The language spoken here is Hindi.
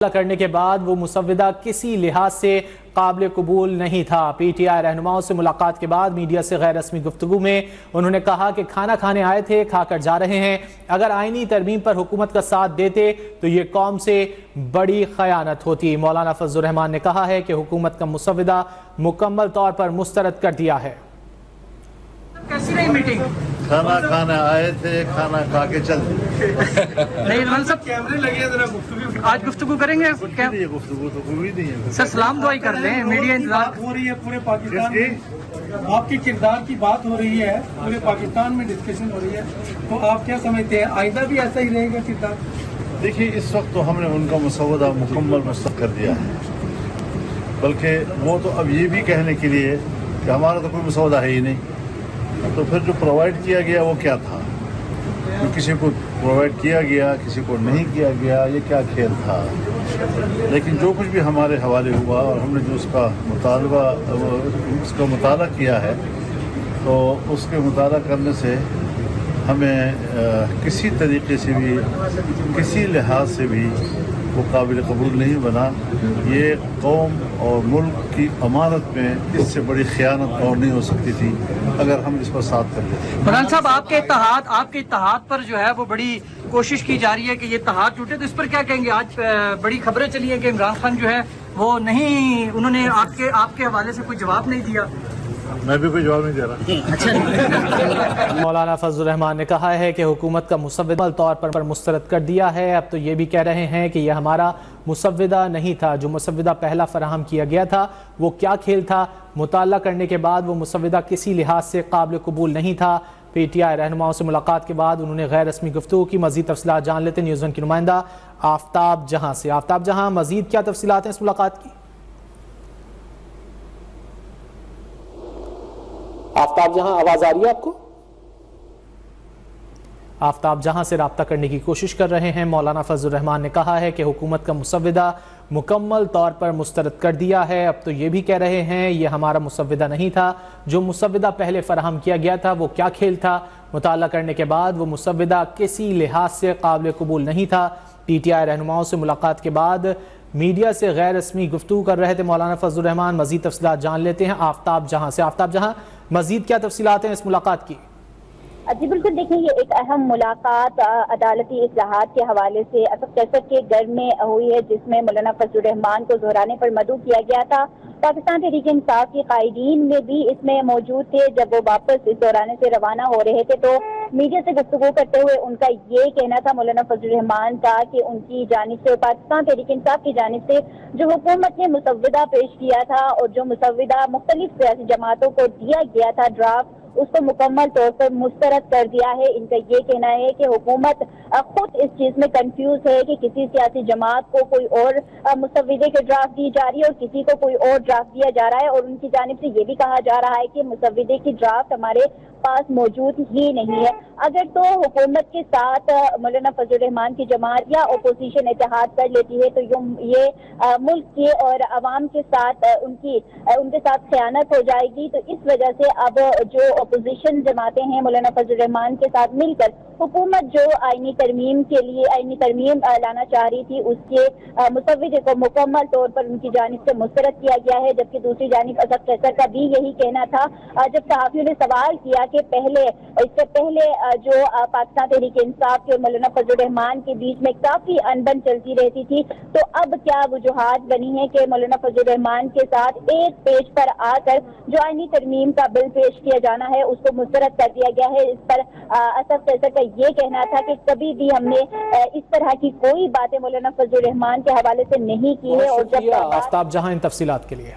करने के बाद वो मुसव्विदा किसी लिहाज से काबिल कबूल नहीं था। पीटीआई रहनुमाओं से मुलाकात के बाद मीडिया से गैर रस्मी गुफ्तगू में उन्होंने कहा कि खाना खाने आए थे, खाकर जा रहे हैं। अगर आईनी तरमीम पर हुकूमत का साथ देते तो ये कौम से बड़ी खयानत होती। मौलाना फजलुर रहमान ने कहा है कि हुकूमत का मुसव्विदा मुकम्मल तौर पर मुस्तरद कर दिया है। कैसी रही मीटिंग? खाना खाने आए थे, खाना खा के चल नहीं रमन साहब, कैमरे लगे जरा गुफ्तगू आज गुफ्तगू करेंगे। गुफ्तगू तो कोई नहीं है सर, सलाम दुआई कर लें। मीडिया इंतजार हो रही है पूरे पाकिस्तान में, आपके किरदार की बात हो रही है, पूरे पाकिस्तान में डिस्कशन हो रही है, तो आप क्या समझते हैं आइंदा भी ऐसा ही रहेगा किरदार? देखिए, इस वक्त तो हमने उनका मुसव्वदा मुकम्मल मुस्तरद कर दिया है, बल्कि वो तो अब ये भी कहने के लिए कि हमारा तो कोई मुसव्वदा है ही नहीं, तो फिर जो प्रोवाइड किया गया वो क्या था? जो किसी को प्रोवाइड किया गया, किसी को नहीं किया गया, ये क्या खेल था? लेकिन जो कुछ भी हमारे हवाले हुआ और हमने जो उसका मुताला किया है, तो उसके मुताला करने से हमें किसी तरीके से भी, किसी लिहाज से भी वो काबिल कबूल नहीं बना। ये कौम और मुल्क की अमानत में इससे बड़ी खयानत और नहीं हो सकती थी अगर हम इस पर साथ कर लेते। प्रधान साहब, आपके इत्तेहाद पर जो है वो बड़ी कोशिश की जा रही है कि ये इत्तेहाद टूटे, तो इस पर क्या कहेंगे? आज बड़ी खबरें चली है कि इमरान खान जो है वो नहीं, उन्होंने आपके हवाले से कोई जवाब नहीं दिया। मैं भी कोई जवाब नहीं दे रहा। मौलाना फजलुर रहमान ने कहा है कि हुकूमत का मुसव्विदा तौर पर मुस्तरद कर दिया है। अब तो ये भी कह रहे हैं कि यह हमारा मुसव्विदा नहीं था। जो मुसव्विदा पहला फराहम किया गया था वो क्या खेल था? मुताला करने के बाद वो मुसव्विदा किसी लिहाज से काबिल कबूल नहीं था। पीटीआई रहनुमाओं से मुलाकात के बाद उन्होंने गैर रस्मी गुफ्तगू की। मजीद तफसीलात जान लेते न्यूज़ वन की नुमाइंदा आफ्ताब जहां से। आफ्ताब जहां, मजीद क्या तफसीलात हैं इस मुलाकात की? आफ्ताब जहां, आवाज आ रही है आपको? आफ्ताब जहां से राब्ता करने की कोशिश कर रहे हैं। मौलाना फजलुर रहमान ने कहा है कि हुकूमत का मुसव्विदा मुकम्मल तौर पर मुस्तरद कर दिया है। अब तो ये भी कह रहे हैं ये हमारा मुसव्विदा नहीं था। जो मुसव्विदा पहले फराहम किया गया था वो क्या खेल था? मुताला करने के बाद वो मुसव्विदा किसी लिहाज से काबिल कबूल नहीं था। पीटीआई रहनुमाओं से मुलाकात के बाद मीडिया से गैर रस्मी गुफ्तगू कर रहे थे मौलाना फजलुर रहमान। मजीद तफसीलात जान लेते हैं आफ्ताब जहां से। आफ्ताब जहां, मजीद क्या तफसीलात हैं इस मुलाकात की? जी बिल्कुल, देखिए ये एक अहम मुलाकात अदालती इस्लाहात के हवाले से असद कैसर के घर में हुई है, जिसमें मौलाना फजलुर रहमान को दोहराने पर मदऊ किया गया था। पाकिस्तान तहरीक इंसाफ के कायदीन में भी इसमें मौजूद थे। जब वो वापस इस दौराने से रवाना हो रहे थे तो मीडिया से गुफ्तगू करते हुए उनका ये कहना था, मौलाना फजलुर रहमान का, कि उनकी जानिब से, पाकिस्तान तहरीक इंसाफ की जानिब से जो हुकूमत ने मुसव्विदा पेश किया था और जो मुसव्विदा मुख्तलिफ सियासी जमातों को दिया गया था ड्राफ्ट, उसको मुकम्मल तौर पर मुस्तरद कर दिया है। इनका ये कहना है कि हुकूमत खुद इस चीज में कंफ्यूज है कि किसी सियासी जमात को कोई और मुसव्विदे के ड्राफ्ट दी जा रही है और किसी को कोई और ड्राफ्ट दिया जा रहा है, और उनकी जानिब से ये भी कहा जा रहा है कि मुसव्विदे की ड्राफ्ट हमारे पास मौजूद ही नहीं है। अगर तो हुकूमत के साथ मौलाना फजलुर रहमान की जमात या अपोजिशन इत्तेहाद कर लेती है तो ये मुल्क के और अवाम के साथ उनके साथ खयानत हो जाएगी। तो इस वजह से अब जो अपोजिशन जमातें हैं मौलाना फजलुर रहमान के साथ मिलकर हुकूमत जो आईनी तरमीम लाना चाह रही थी, उसके मुसव्विदे को मुकम्मल तौर पर उनकी जानिब से मुस्तरद किया गया है। जबकि दूसरी जानिब असद कैसर का भी यही कहना था, जब सहाफियों ने सवाल किया कि इससे पहले जो पाकिस्तान तहरीक इंसाफ के मौलाना फजलुर रहमान के बीच में काफी अनबन चलती रहती थी, तो अब क्या वजूहात बनी है कि मौलाना फजलुर रहमान के साथ एक पेज पर आकर जो आईनी तरमीम का बिल पेश किया जाना है उसको मुस्तरद कर दिया गया है। इस पर असद कैसर का ये कहना था कि कभी भी हमने इस तरह की कोई बातें मौलाना फजलुर रहमान के हवाले से नहीं की है। और जब आफ्ताब जहां इन तफसीलात के लिए